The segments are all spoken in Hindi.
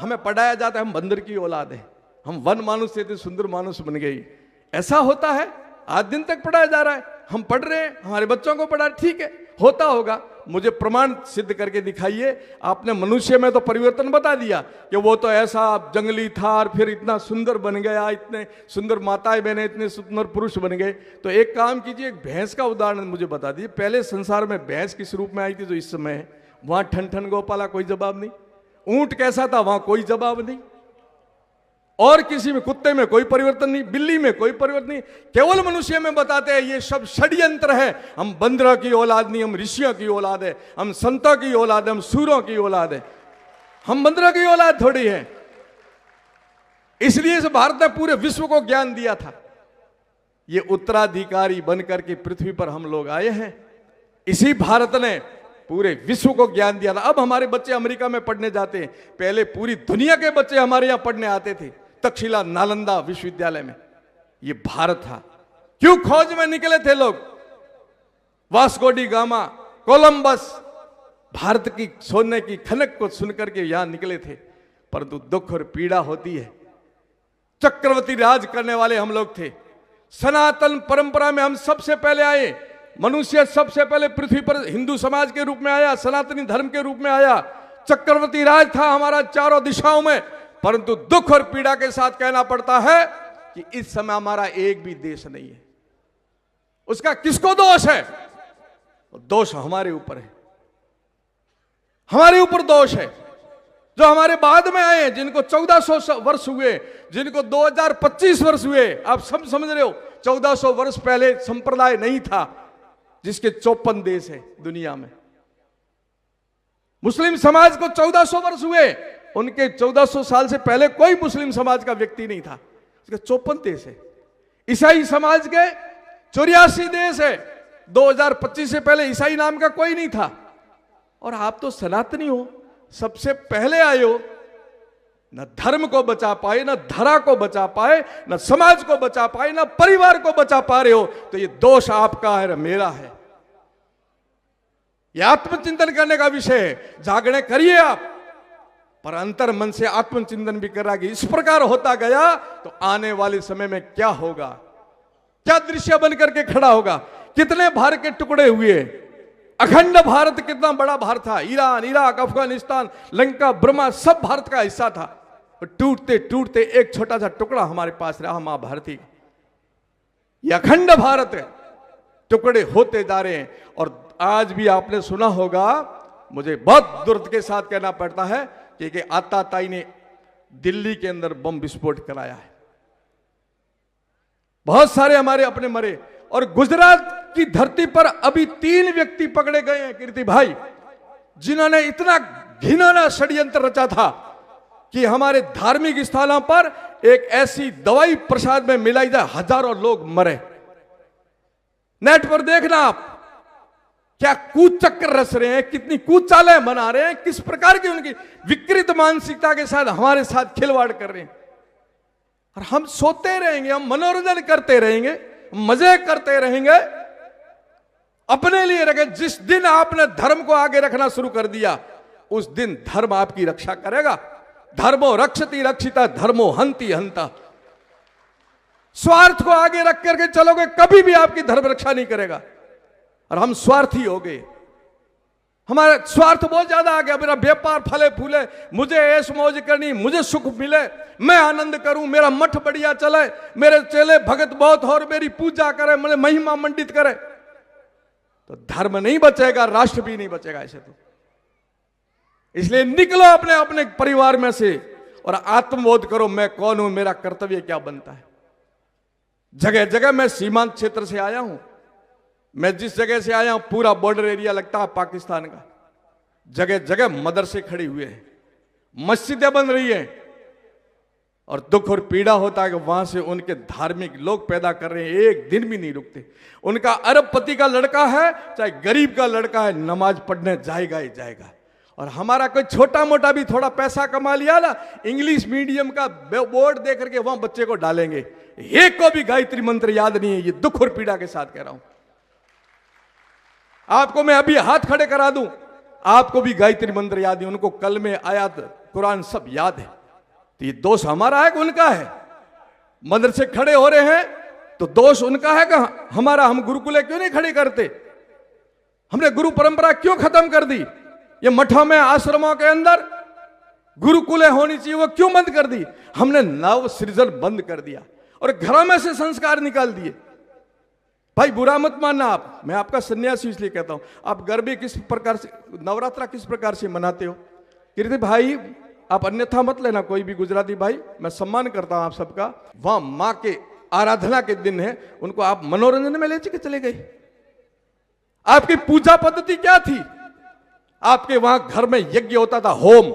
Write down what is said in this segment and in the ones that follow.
हमें पढ़ाया जाता है हम बंदर की औलाद है, हम वन मानुष थे सुंदर मानुष बन गई। ऐसा होता है? आज दिन तक पढ़ाया जा रहा है, हम पढ़ रहे हैं, हमारे बच्चों को पढ़ा, ठीक है, होता होगा। मुझे प्रमाण सिद्ध करके दिखाइए। आपने मनुष्य में तो परिवर्तन बता दिया कि वो तो ऐसा जंगली था और फिर इतना सुंदर बन गया, इतने सुंदर माताएं बने, इतने सुंदर पुरुष बन गए। तो एक काम कीजिए, एक भैंस का उदाहरण मुझे बता दीजिए। पहले संसार में भैंस किस रूप में आई थी जो इस समय है? वहां ठन ठन गोपाला, कोई जवाब नहीं। ऊंट कैसा था? वहां कोई जवाब नहीं। और किसी में, कुत्ते में कोई परिवर्तन नहीं, बिल्ली में कोई परिवर्तन नहीं, केवल मनुष्य में बताते हैं ये सब षड्यंत्र है। हम बंदरों की औलाद नहीं, हम ऋषियों की औलाद है, हम संतों की औलाद है, हम सूरों की औलाद है, हम बंदरों की औलाद थोड़ी है। इसलिए इस भारत ने पूरे विश्व को ज्ञान दिया था। ये उत्तराधिकारी बनकर के पृथ्वी पर हम लोग आए हैं। इसी भारत ने पूरे विश्व को ज्ञान दिया था। अब हमारे बच्चे अमेरिका में पढ़ने जाते हैं, पहले पूरी दुनिया के बच्चे हमारे यहां पढ़ने आते थे, तक्षशिला नालंदा विश्वविद्यालय में। ये भारत था। क्यों खोज में निकले थे लोग? Vasco D gamma, Columbus, Bharat की सोने की खनक को सुनकर के यहां निकले थे। परंतु दुख और पीड़ा होती है। चक्रवर्ती राज करने वाले हम लोग थे। सनातन परंपरा में हम सबसे पहले आए। मनुष्य सबसे पहले पृथ्वी पर हिंदू समाज के रूप में आया, सनातनी धर्म के रूप में आया। चक्रवर्ती राज था हमारा चारों दिशाओं में। परंतु दुख और पीड़ा के साथ कहना पड़ता है कि इस समय हमारा एक भी देश नहीं है। उसका किसको दोष है? दोष हमारे ऊपर है, हमारे ऊपर दोष है। जो हमारे बाद में आए, जिनको 1400 वर्ष हुए, जिनको 2025 वर्ष हुए, आप सब समझ रहे हो, 1400 वर्ष पहले संप्रदाय नहीं था जिसके 54 देश है दुनिया में। मुस्लिम समाज को 1400 वर्ष हुए, उनके 1400 साल से पहले कोई मुस्लिम समाज का व्यक्ति नहीं था, उसके 54 देश है। ईसाई समाज के 84 देश है, 2025 से पहले ईसाई नाम का कोई नहीं था। और आप तो सनातनी हो, सबसे पहले आए हो। न धर्म को बचा पाए, न धरा को बचा पाए, न समाज को बचा पाए, न परिवार को बचा पा रहे हो। तो ये दोष आपका है, मेरा है। यह आत्मचिंतन करने का विषय है। जागरण करिए आप, पर अंतर मन से आत्मचिंतन भी कराएगी। इस प्रकार होता गया तो आने वाले समय में क्या होगा, क्या दृश्य बनकर के खड़ा होगा। कितने भारत के टुकड़े हुए, अखंड भारत कितना बड़ा भारत था। Iran, Iraq, Afghanistan, Lanka, Burma सब भारत का हिस्सा था। टूटते टूटते एक छोटा सा टुकड़ा हमारे पास रहा, मां भारती। यह अखंड भारत है, टुकड़े होते जा रहे हैं। और आज भी आपने सुना होगा, मुझे बहुत दुर्द के साथ कहना पड़ता है कि आताताई ने दिल्ली के अंदर बम विस्फोट कराया है। बहुत सारे हमारे अपने मरे। और गुजरात की धरती पर अभी 3 व्यक्ति पकड़े गए हैं कीर्ति भाई, जिन्होंने इतना घिनौना षड्यंत्र रचा था कि हमारे धार्मिक स्थानों पर एक ऐसी दवाई प्रसाद में मिलाई जाए, हजारों लोग मरे। नेट पर देखना आप, क्या कूचक्र रच रहे हैं, कितनी कूचालें बना रहे हैं, किस प्रकार की उनकी विकृत मानसिकता के साथ हमारे साथ खिलवाड़ कर रहे हैं। और हम सोते रहेंगे, हम मनोरंजन करते रहेंगे, मजे करते रहेंगे, अपने लिए रखे। जिस दिन आपने धर्म को आगे रखना शुरू कर दिया, उस दिन धर्म आपकी रक्षा करेगा। धर्मो रक्षति रक्षिता, धर्मो हंति हंता। स्वार्थ को आगे रख करके चलोगे, कभी भी आपकी धर्म रक्षा नहीं करेगा। और हम स्वार्थी हो गए, हमारा स्वार्थ बहुत ज्यादा आ गया। मेरा व्यापार फले फूले, मुझे ऐश मौज करनी, मुझे सुख मिले, मैं आनंद करूं, मेरा मठ बढ़िया चले, मेरे चेले भगत बहुत हो और मेरी पूजा करे, मुझे महिमा मंडित करे। तो धर्म नहीं बचेगा, राष्ट्र भी नहीं बचेगा ऐसे तो। इसलिए निकलो अपने अपने परिवार में से और आत्मबोध करो, मैं कौन हूं, मेरा कर्तव्य क्या बनता है। जगह जगह मैं सीमांत क्षेत्र से आया हूं। मैं जिस जगह से आया हूं पूरा बॉर्डर एरिया लगता है पाकिस्तान का। जगह जगह मदरसे खड़े हुए हैं, मस्जिदें बन रही है। और दुख और पीड़ा होता है कि वहां से उनके धार्मिक लोग पैदा कर रहे हैं, एक दिन भी नहीं रुकते। उनका अरबपति का लड़का है चाहे गरीब का लड़का है, नमाज पढ़ने जाएगा ही जाएगा। और हमारा कोई छोटा मोटा भी थोड़ा पैसा कमा लिया ना, इंग्लिश मीडियम का बोर्ड दे करके वहां बच्चे को डालेंगे। एक को भी गायत्री मंत्र याद नहीं है। ये दुख और पीड़ा के साथ कह रहा हूं। आपको मैं अभी हाथ खड़े करा दूं, आपको भी गायत्री मंत्र याद नहीं। उनको कल में आयात कुरान सब याद है। तो ये दोष हमारा है कि उनका है? मदरसे खड़े हो रहे हैं तो दोष उनका है कि हमारा? हम गुरुकुले क्यों नहीं खड़े करते? हमने गुरु परंपरा क्यों खत्म कर दी? ये मठों में, आश्रमों के अंदर गुरुकुले होनी चाहिए, वो क्यों बंद कर दी? हमने नव सृजन बंद कर दिया और घरों में से संस्कार निकाल दिए। भाई बुरा मत मानना आप, मैं आपका सन्यासी इसलिए कहता हूं। आप गरबे किस प्रकार से, नवरात्रा किस प्रकार से मनाते हो? कीर्ति भाई आप अन्यथा मत लेना, कोई भी गुजराती भाई, मैं सम्मान करता हूं आप सबका। वहां मां के आराधना के दिन है, उनको आप मनोरंजन में ले के चले गए। आपकी पूजा पद्धति क्या थी? आपके वहां घर में यज्ञ होता था, होम।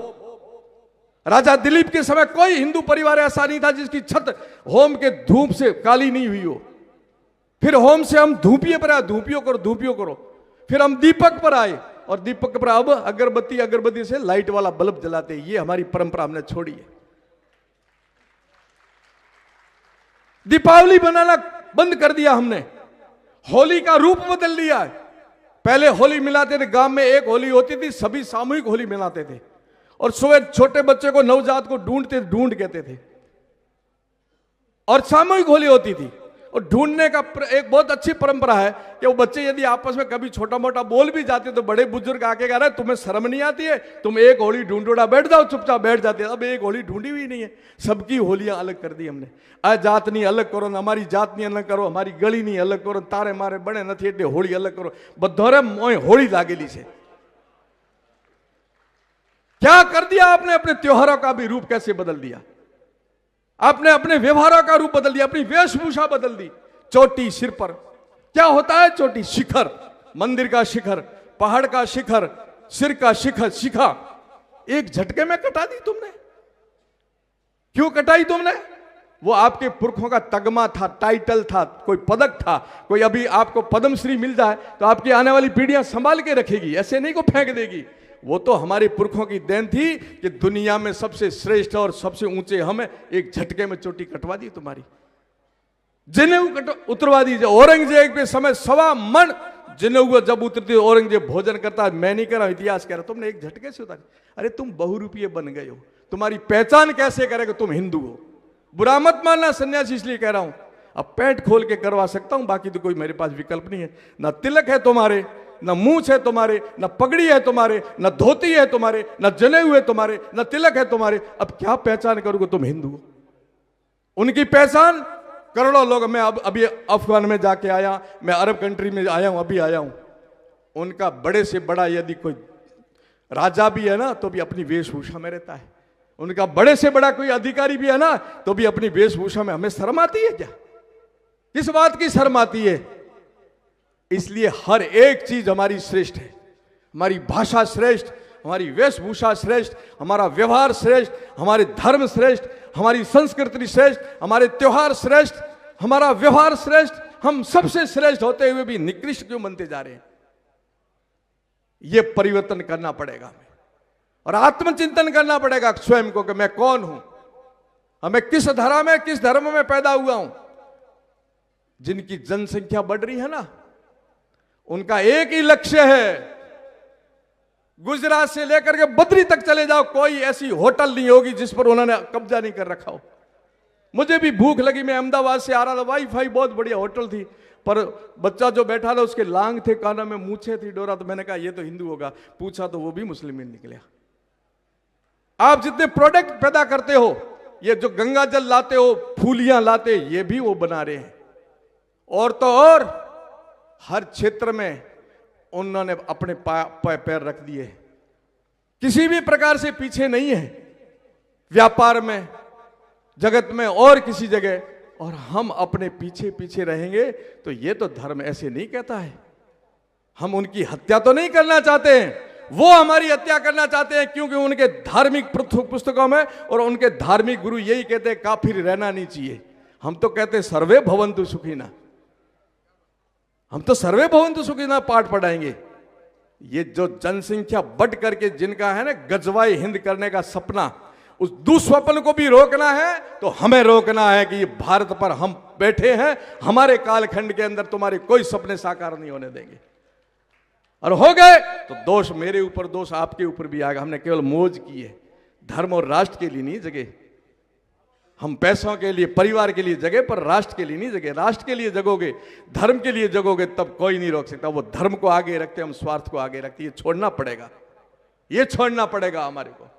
राजा दिलीप के समय कोई हिंदू परिवार ऐसा नहीं था जिसकी छत होम के धूप से काली नहीं हुई हो। फिर होम से हम धूपिये पर आए, धूपियों करो, धूपियों करो। फिर हम दीपक पर आए और दीपक पर अब अगरबत्ती, अगरबत्ती से लाइट वाला बल्ब जलाते हैं। ये हमारी परंपरा हमने छोड़ी है। दीपावली बनाना बंद कर दिया हमने, होली का रूप बदल दिया है। पहले होली मिलाते थे, गांव में एक होली होती थी, सभी सामूहिक होली मिलाते थे और सुबह छोटे बच्चे को, नवजात को ढूंढ कहते थे और सामूहिक होली होती थी। और ढूंढने का एक बहुत अच्छी परंपरा है कि वो बच्चे यदि आपस में कभी छोटा मोटा बोल भी जाते तो बड़े बुजुर्ग आके कह रहे तुम्हें शर्म नहीं आती है, तुम एक होली ढूंढोड़ा, बैठ जाओ, चुपचाप बैठ जाते। अब एक होली ढूंढी हुई नहीं है, सबकी होलियां अलग कर दी हमने। जात नहीं अलग करो, हमारी जात नहीं अलग करो, हमारी गली नहीं अलग करो, तारे मारे बने नहीं एटे होली अलग करो, बधोरे मोए होली लागेली से। क्या कर दिया आपने? अपने त्योहारों का भी रूप कैसे बदल दिया आपने, अपने व्यवहारों का रूप बदल दिया, अपनी वेशभूषा बदल दी। चोटी सिर पर, क्या होता है चोटी? शिखर, मंदिर का शिखर, पहाड़ का शिखर, सिर का शिखर, शिखा एक झटके में कटा दी तुमने। क्यों कटाई तुमने? वो आपके पुरखों का तगमा था, टाइटल था, कोई पदक था। कोई अभी आपको पद्मश्री मिल जाए तो आपकी आने वाली पीढ़ियां संभाल के रखेगी, ऐसे नहीं को फेंक देगी। वो तो हमारे पुरखों की देन थी कि दुनिया में सबसे श्रेष्ठ और सबसे ऊंचे हमें एक झटके में चोटी कटवा दी तुम्हारी। जनेऊ उतरवा दी। औरंगजेब के समय 1.25 मन जनेऊ जब उतरती, औरंगजेब भोजन करता, मैं नहीं कर रहा, इतिहास कह रहा, तुमने एक झटके से उतारी। अरे तुम बहुरूपीय बन गए हो, तुम्हारी पहचान कैसे करेगा तुम हिंदू हो? बुरा मत मानना, सन्यासी इसलिए कह रहा हूं। अब पेट खोल के करवा सकता हूं, बाकी तो कोई मेरे पास विकल्प नहीं है। ना तिलक है तुम्हारे, न मूछ है तुम्हारे, न पगड़ी है तुम्हारे, न धोती है तुम्हारे, न जनेऊ है तुम्हारे, न तिलक है तुम्हारे। अब क्या पहचान करोगे तुम हिंदू हो? उनकी पहचान करोड़ों लोग, मैं अब अभी अफगान में जाके आया, मैं अरब कंट्री में आया हूं, अभी आया हूं। उनका बड़े से बड़ा यदि कोई राजा भी है ना तो भी अपनी वेशभूषा में रहता है। उनका बड़े से बड़ा कोई अधिकारी भी है ना तो भी अपनी वेशभूषा में। हमें शर्म आती है क्या? किस बात की शर्म आती है? इसलिए हर एक चीज हमारी श्रेष्ठ है। हमारी भाषा श्रेष्ठ, हमारी वेशभूषा श्रेष्ठ, हमारा व्यवहार श्रेष्ठ, हमारे धर्म श्रेष्ठ, हमारी संस्कृति श्रेष्ठ, हमारे त्योहार श्रेष्ठ, हमारा व्यवहार श्रेष्ठ। हम सबसे श्रेष्ठ होते हुए भी निकृष्ट क्यों बनते जा रहे हैं? यह परिवर्तन करना पड़ेगा हमें और आत्मचिंतन करना पड़ेगा स्वयं को कि मैं कौन हूं, हमें किस धरा में, किस धर्म में पैदा हुआ हूं। जिनकी जनसंख्या बढ़ रही है ना, उनका एक ही लक्ष्य है, गुजरात से लेकर के बद्री तक चले जाओ, कोई ऐसी होटल नहीं होगी जिस पर उन्होंने कब्जा नहीं कर रखा हो। मुझे भी भूख लगी, मैं अहमदाबाद से आ रहा था, वाईफाई बहुत बढ़िया होटल थी, पर बच्चा जो बैठा था उसके लांग थे, कानों में मूछे थी, डोरा। तो मैंने कहा ये तो हिंदू होगा, पूछा तो वो भी मुस्लिम ही निकला। आप जितने प्रोडक्ट पैदा करते हो, ये जो गंगा जल लाते हो, फूलियां लाते, ये भी वो बना रहे हैं। और तो और हर क्षेत्र में उन्होंने अपने पैर रख दिए, किसी भी प्रकार से पीछे नहीं है, व्यापार में, जगत में और किसी जगह। और हम अपने पीछे पीछे रहेंगे तो ये तो धर्म ऐसे नहीं कहता है। हम उनकी हत्या तो नहीं करना चाहते हैं, वो हमारी हत्या करना चाहते हैं, क्योंकि उनके धार्मिक पुस्तकों में और उनके धार्मिक गुरु यही कहते हैं काफिर रहना नहीं चाहिए। हम तो कहते हैं सर्वे भवन्तु सुखिनः, हम तो सर्वे भवन्तु सुखिनः पाठ पढ़ाएंगे। ये जो जनसंख्या बढ़ करके जिनका है ना गजवाए हिंद करने का सपना, उस दुस्वप्न को भी रोकना है तो हमें रोकना है कि ये भारत पर हम बैठे हैं, हमारे कालखंड के अंदर तुम्हारे कोई सपने साकार नहीं होने देंगे। और हो गए तो दोष मेरे ऊपर, दोष आपके ऊपर भी आएगा। हमने केवल मौज की है, धर्म और राष्ट्र के लिए नहीं जगे। हम पैसों के लिए, परिवार के लिए जगे, पर राष्ट्र के लिए नहीं जगे। राष्ट्र के लिए जगोगे, धर्म के लिए जगोगे, तब कोई नहीं रोक सकता। वो धर्म को आगे रखते, हम स्वार्थ को आगे रखते। ये छोड़ना पड़ेगा, ये छोड़ना पड़ेगा हमारे को।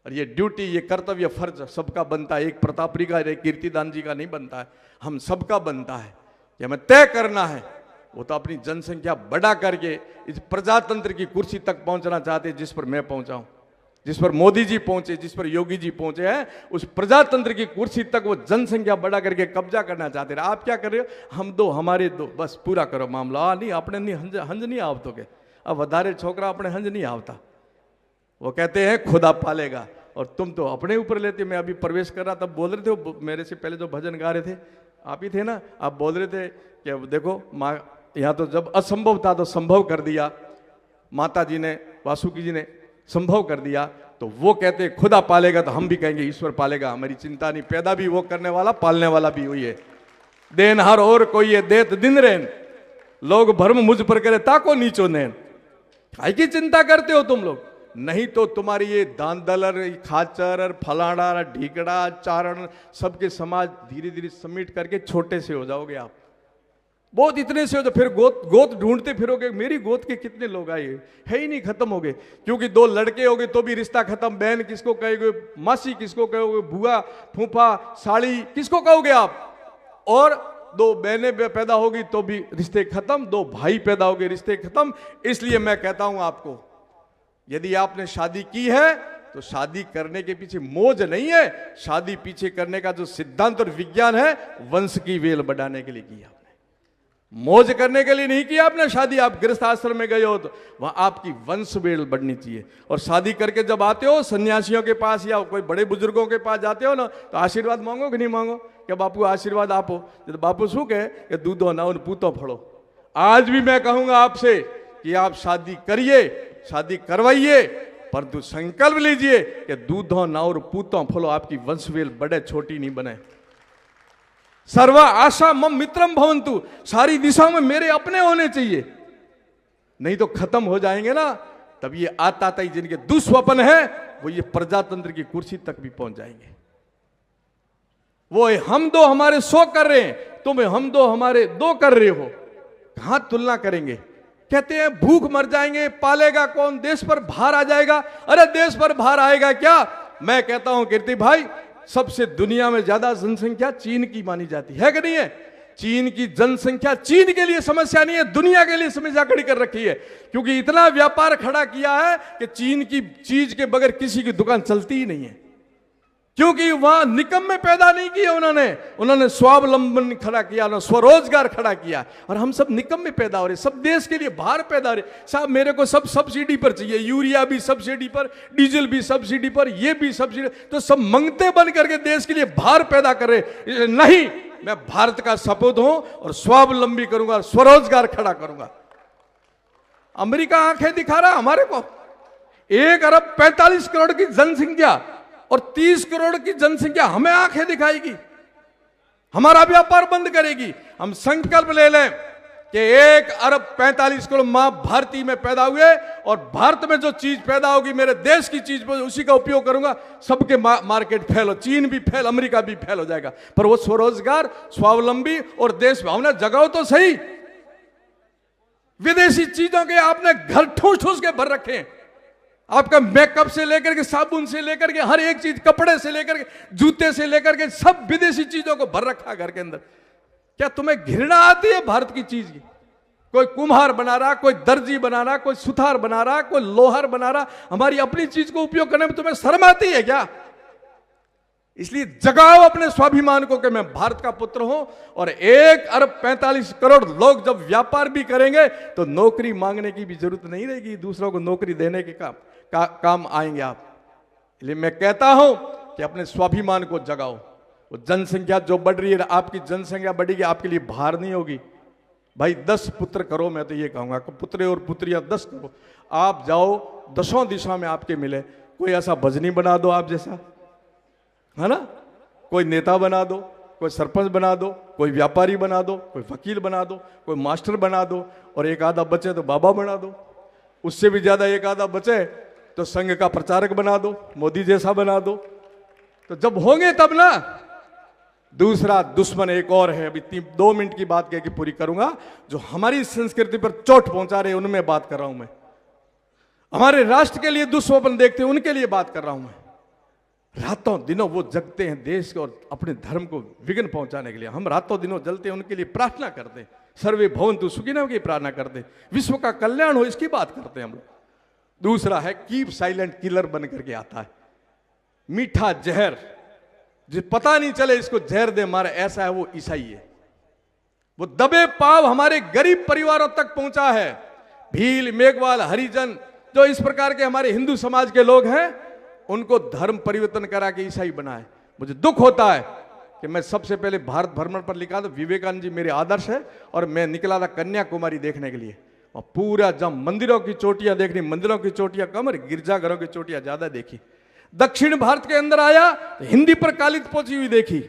और ये ड्यूटी, ये कर्तव्य, फर्ज सबका बनता है। एक प्रतापरी का, एक कीर्तिदान जी का नहीं बनता है, हम सबका बनता है। कि हमें तय करना है। वो तो अपनी जनसंख्या बढ़ा करके इस प्रजातंत्र की कुर्सी तक पहुंचना चाहते हैं, जिस पर मैं पहुंचा हूं, जिस पर मोदी जी पहुंचे, जिस पर योगी जी पहुंचे हैं। उस प्रजातंत्र की कुर्सी तक वो जनसंख्या बढ़ा करके कब्जा करना चाहते हैं। आप क्या कर रहे हो? हम दो, हमारे दो, बस पूरा करो मामला। नहीं, अपने नहीं हंज नहीं आवतोगे। अब वधारे छोकरा अपने हंज नहीं आवता। वो कहते हैं खुदा पालेगा, और तुम तो अपने ऊपर लेते। मैं अभी प्रवेश कर रहा तब बोल रहे थे, मेरे से पहले जो भजन गा रहे थे आप ही थे ना, आप बोल रहे थे कि देखो माँ, यहाँ तो जब असंभव था तो संभव कर दिया माता जी ने, वासुकी जी ने संभव कर दिया। तो वो कहते खुदा पालेगा, तो हम भी कहेंगे ईश्वर पालेगा, हमारी चिंता नहीं। पैदा भी वो करने वाला, पालने वाला भी वही है। देनहार और कोई है, देत दिन रेन, लोग भरम मुझ पर करे ताको नीचो नैन। काय की चिंता करते हो तुम लोग? नहीं तो तुम्हारी ये दांदलर, खाचर, फलाना, ढीकड़ा, चारण, सबके समाज धीरे धीरे समेट करके छोटे से हो जाओगे आप। बहुत इतने से हो, तो फिर गोत ढूंढते फिरोगे। मेरी गोत के कितने लोग आए, है ही नहीं, खत्म हो गए। क्योंकि दो लड़के हो गए तो भी रिश्ता खत्म। बहन किसको कहोगे, मासी किसको कहोगे, बुआ, फूफा, साड़ी किसको कहोगे आप? और दो बहनें पैदा होगी तो भी रिश्ते खत्म, दो भाई पैदा हो गए रिश्ते खत्म। इसलिए मैं कहता हूं आपको, यदि आपने शादी की है तो शादी करने के पीछे मौज नहीं है। शादी पीछे करने का जो सिद्धांत और विज्ञान है, वंश की वेल बढ़ाने के लिए किया। मौज करने के लिए नहीं किया आपने शादी। आप गृहस्थ आश्रम में गए हो तो वहां आपकी वंश वेल बढ़नी चाहिए। और शादी करके जब आते हो सन्यासियों के पास या कोई बड़े बुजुर्गों के पास जाते हो ना, तो आशीर्वाद मांगो कि नहीं मांगो? क्या बापू आशीर्वाद आपो? तो बापू शू कहे कि दूधो ना उन पूतो फड़ो। आज भी मैं कहूंगा आपसे कि आप शादी करिए, शादी करवाइए, परंतु संकल्प लीजिए कि दूधो ना और पूतो फलो, आपकी वंश वेल बढ़े, छोटी नहीं बने। सर्व आशा मम मित्रम भवंतु, सारी दिशाओं में मेरे अपने होने चाहिए, नहीं तो खत्म हो जाएंगे ना। तब ये आताताई जिनके दुस्वप्न है, वो ये प्रजातंत्र की कुर्सी तक भी पहुंच जाएंगे। वो हम दो हमारे 100 कर रहे हैं, तुम हम दो हमारे 2 कर रहे हो, कहां तुलना करेंगे? कहते हैं भूख मर जाएंगे, पालेगा कौन? देश पर भार आ जाएगा। अरे देश पर भार आएगा क्या? मैं कहता हूं कीर्ति भाई, सबसे दुनिया में ज्यादा जनसंख्या चीन की मानी जाती है कि नहीं है? चीन की जनसंख्या चीन के लिए समस्या नहीं है, दुनिया के लिए समस्या खड़ी कर रखी है। क्योंकि इतना व्यापार खड़ा किया है कि चीन की चीज के बगैर किसी की दुकान चलती ही नहीं है। क्योंकि वहां निकम्मे पैदा नहीं किए उन्होंने स्वावलंबन खड़ा किया, स्वरोजगार खड़ा किया। और हम सब निकम्मे पैदा हो रहे, सब देश के लिए भार पैदा हो रहे। साहब मेरे को सब सब्सिडी पर चाहिए, यूरिया भी सब्सिडी पर, डीजल भी सब्सिडी पर, ये भी सब्सिडी, तो सब मंगते बन करके देश के लिए भार पैदा कर रहे। नहीं, मैं भारत का सपूत हूं और स्वावलंबी करूंगा, स्वरोजगार खड़ा करूंगा। अमेरिका आंखें दिखा रहा हमारे को, 1 अरब 45 करोड़ की जनसंख्या और 30 करोड़ की जनसंख्या हमें आंखें दिखाएगी, हमारा व्यापार बंद करेगी। हम संकल्प ले लें कि 1 अरब 45 करोड़ मां भारतीय में पैदा हुए, और भारत में जो चीज पैदा होगी मेरे देश की चीज उसी का उपयोग करूंगा। सबके मार्केट फैल हो, चीन भी फैल, अमेरिका भी फैल हो जाएगा। पर वो स्वरोजगार, स्वावलंबी और देश भावना जगाओ तो सही। विदेशी चीजों के आपने घर ठूस ठूस के भर रखे हैं। आपका मेकअप से लेकर के, साबुन से लेकर के, हर एक चीज, कपड़े से लेकर के, जूते से लेकर के, सब विदेशी चीजों को भर रखा घर के अंदर। क्या तुम्हें घृणा आती है भारत की चीज की? कोई कुम्हार बना रहा, कोई दर्जी बना रहा, कोई सुथार बना रहा, कोई लोहार बना रहा, हमारी अपनी चीज को उपयोग करने में तुम्हें शर्म आती है क्या? इसलिए जगाओ अपने स्वाभिमान को कि मैं भारत का पुत्र हूं। और 1 अरब 45 करोड़ लोग जब व्यापार भी करेंगे तो नौकरी मांगने की भी जरूरत नहीं रहेगी, दूसरों को नौकरी देने के काम आएंगे आप। इसलिए मैं कहता हूं कि अपने स्वाभिमान को जगाओ। वो जनसंख्या जो बढ़ रही है, आपकी जनसंख्या बढ़ेगी, आपके लिए भार नहीं होगी। भाई 10 पुत्र करो, मैं तो ये कहूंगा, पुत्र और पुत्रियां 10 करो। आप जाओ, 10 दिशा में आपके मिले। कोई ऐसा भजनी बना दो आप जैसा, है ना? कोई नेता बना दो, कोई सरपंच बना दो, कोई व्यापारी बना दो, कोई वकील बना दो, कोई मास्टर बना दो, और एक आधा बचे तो बाबा बना दो। उससे भी ज्यादा एक आधा बचे तो संघ का प्रचारक बना दो, मोदी जैसा बना दो। तो जब होंगे तब ना। दूसरा दुश्मन एक और है, अभी 2 मिनट की बात कह के पूरी करूंगा, जो हमारी संस्कृति पर चोट पहुंचा रहे, उनमें बात कर रहा हूं मैं। हमारे राष्ट्र के लिए दुस्वप्न देखते हैं, उनके लिए बात कर रहा हूं मैं। रातों दिनों वो जगते हैं देश को और अपने धर्म को विघ्न पहुंचाने के लिए। हम रातों दिनों जलते हैं, उनके लिए प्रार्थना करते हैं, सर्वे भवन्तु सुखिनः की प्रार्थना करते हैं, विश्व का कल्याण हो इसकी बात करते हैं हम लोग। दूसरा है कीप साइलेंट किलर बन करके आता है, मीठा जहर, जो पता नहीं चले इसको जहर दे मारे, ऐसा है वो ईसाई है। वो दबे पाव हमारे गरीब परिवारों तक पहुंचा है। भील, मेघवाल, हरिजन, जो इस प्रकार के हमारे हिंदू समाज के लोग हैं, उनको धर्म परिवर्तन करा के ईसाई बनाए। मुझे दुख होता है कि मैं सबसे पहले भारत भ्रमण पर लिखा था, विवेकानंद जी मेरे आदर्श है, और मैं निकला था कन्याकुमारी देखने के लिए। और पूरा जब मंदिरों की चोटियां देखनी, मंदिरों की चोटियां कम और गिरजाघरों की चोटियां ज्यादा देखी। दक्षिण भारत के अंदर आया तो हिंदी पर कालित पोची हुई देखी,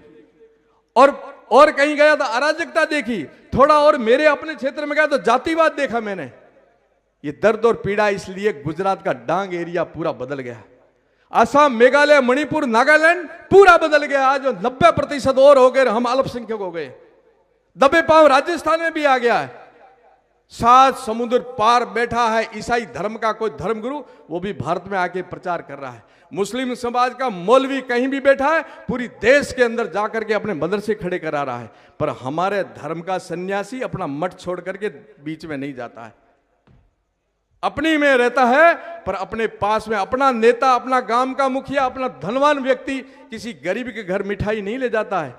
और कहीं गया तो अराजकता देखी। थोड़ा और मेरे अपने क्षेत्र में गया तो जातिवाद देखा मैंने। ये दर्द और पीड़ा इसलिए गुजरात का डांग एरिया पूरा बदल गया, असम, मेघालय, मणिपुर, नागालैंड पूरा बदल गया। आज 90% और हो गए, हम अल्पसंख्यक हो गए। दबे पांव राजस्थान में भी आ गया है। 7 समुद्र पार बैठा है ईसाई धर्म का कोई धर्मगुरु, वो भी भारत में आके प्रचार कर रहा है। मुस्लिम समाज का मौलवी कहीं भी बैठा है, पूरी देश के अंदर जाकर के अपने मदरसे खड़े करा रहा है। पर हमारे धर्म का सन्यासी अपना मठ छोड़ करके बीच में नहीं जाता है, अपनी में रहता है। पर अपने पास में अपना नेता, अपना गांव का मुखिया, अपना धनवान व्यक्ति किसी गरीब के घर मिठाई नहीं ले जाता है।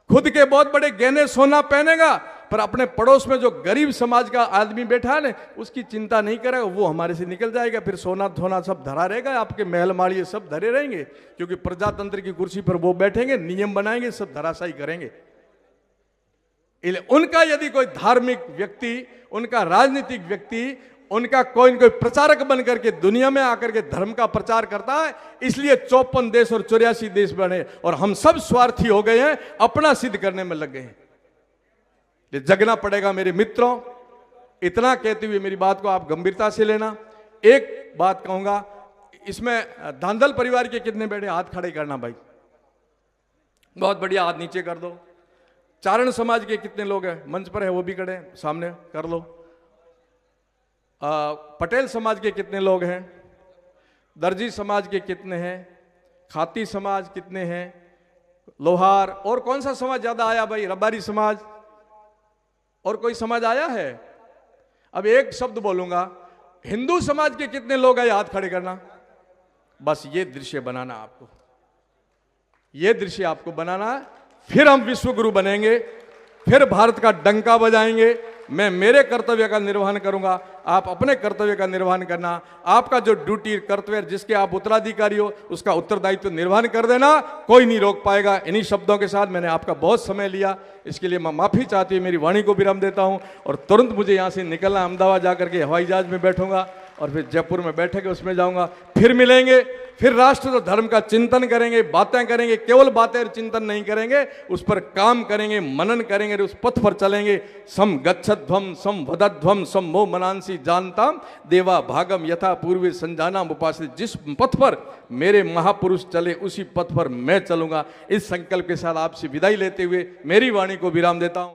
खुद के बहुत बड़े गहने सोना पहनेगा, पर अपने पड़ोस में जो गरीब समाज का आदमी बैठा है ना, उसकी चिंता नहीं करेगा, वो हमारे से निकल जाएगा। फिर सोना धोना सब धरा रहेगा, आपके महल माड़िए सब धरे रहेंगे, क्योंकि प्रजातंत्र की कुर्सी पर वो बैठेंगे, नियम बनाएंगे, सब धराशायी करेंगे। उनका यदि कोई धार्मिक व्यक्ति, उनका राजनीतिक व्यक्ति, उनका कोई प्रचारक बन करके दुनिया में आकर के धर्म का प्रचार करता है, इसलिए 54 देश और 84 देश बने, और हम सब स्वार्थी हो गए हैं, अपना सिद्ध करने में लग गए हैं। ये जगना पड़ेगा मेरे मित्रों। इतना कहते हुए मेरी बात को आप गंभीरता से लेना। एक बात कहूंगा, इसमें धांधल परिवार के कितने बैठे, हाथ खड़े करना भाई, बहुत बढ़िया, हाथ नीचे कर दो। चारण समाज के कितने लोग हैं, मंच पर है वो भी खड़े, सामने कर लो। पटेल समाज के कितने लोग हैं, दर्जी समाज के कितने हैं, खाती समाज कितने हैं, लोहार, और कौन सा समाज ज्यादा आया भाई, रबारी समाज, और कोई समाज आया है? अब एक शब्द बोलूंगा, हिंदू समाज के कितने लोग हैं, हाथ खड़े करना। बस ये दृश्य बनाना आपको, ये दृश्य आपको बनाना है, फिर हम विश्वगुरु बनेंगे, फिर भारत का डंका बजाएंगे। मैं मेरे कर्तव्य का निर्वहन करूंगा, आप अपने कर्तव्य का निर्वहन करना। आपका जो ड्यूटी कर्तव्य जिसके आप उत्तराधिकारी हो, उसका उत्तरदायित्व निर्वहन कर देना, कोई नहीं रोक पाएगा। इन्हीं शब्दों के साथ मैंने आपका बहुत समय लिया, इसके लिए मैं माफी चाहती हूँ, मेरी वाणी को विराम देता हूँ। और तुरंत मुझे यहाँ से निकलना, अहमदाबाद जाकर के हवाई जहाज में बैठूंगा, और फिर जयपुर में बैठेंगे, उसमें जाऊंगा, फिर मिलेंगे, फिर राष्ट्र और धर्म का चिंतन करेंगे, बातें करेंगे। केवल बातें और चिंतन नहीं करेंगे, उस पर काम करेंगे, मनन करेंगे, उस पथ पर चलेंगे। सम गच्छध्वम सम वदध्वम सम मो मनांसी जानताम देवा भागम यथा पूर्वे संजानाम उपासित। जिस पथ पर मेरे महापुरुष चले, उसी पथ पर मैं चलूंगा। इस संकल्प के साथ आपसे विदाई लेते हुए मेरी वाणी को विराम देता हूं।